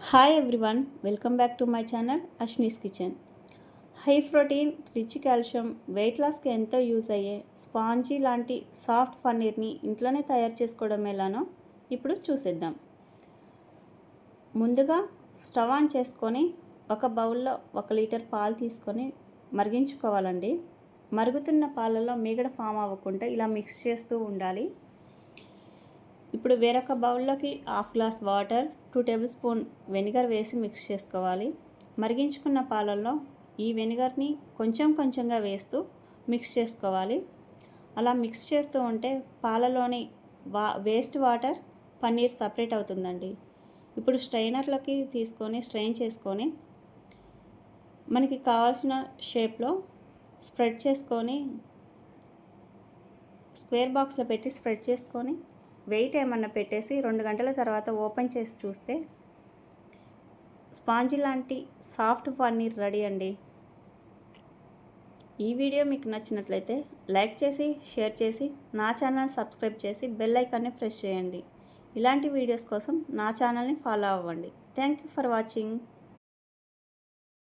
Hi everyone, welcome back to my channel Ashni's kitchen. High protein, rich calcium, weight లాస్కి ఎంతో use అయ్యే spongy లాంటి soft పన్నీర్ని ఇంట్లోనే తయారు చేసుకోవడం ఎలానో ఇప్పుడు చూసేద్దాం. ముందుగా స్టవ్ ఆన్ చేసుకొని ఒక బౌల్లో 1 లీటర్ పాలు తీసుకొని మరిగించుకోవాలండి. మరుగుతున్న పాలలో మీగడ ఫామ్ అవ్వకుండా ఇలా మిక్స్ చేస్తూ ఉండాలి. ఇప్పుడు వేరొక బౌల్లోకి 1/2 glass water, 2 table spoon vinegar వేసి మిక్స్ చేసుకోవాలి. మరిగించుకున్న పాలల్లో ఈ వెనిగర్ని కొంచెం కొంచెంగా వేస్తూ మిక్స్ చేసుకోవాలి. అలా మిక్స్ చేస్తూ ఉంటే పాలలోని వేస్ట్ వాటర్ పన్నీర్ సపరేట్ అవుతుందండి. ఇప్పుడు స్ట్రైనర్లోకి తీసుకొని స్ట్రెయిన్ చేసుకొని మనకి కావాల్సిన షేప్లో స్ప్రెడ్ చేసుకొని స్క్వేర్ బాక్స్లో పెట్టి స్ప్రెడ్ చేసుకొని వెయిట్ ఏమన్నా పెట్టేసి 2 గంటల తర్వాత ఓపెన్ చేసి చూస్తే స్పాంజీ లాంటి సాఫ్ట్ పన్నీర్ రెడీ అండి. ఈ వీడియో మీకు నచ్చినట్లయితే లైక్ చేసి షేర్ చేసి నా ఛానల్ సబ్స్క్రైబ్ చేసి బెల్ ఐకాన్ని ప్రెస్ చేయండి. ఇలాంటి వీడియోస్ కోసం నా ఛానల్ని ఫాలో అవ్వండి. Thank you for watching.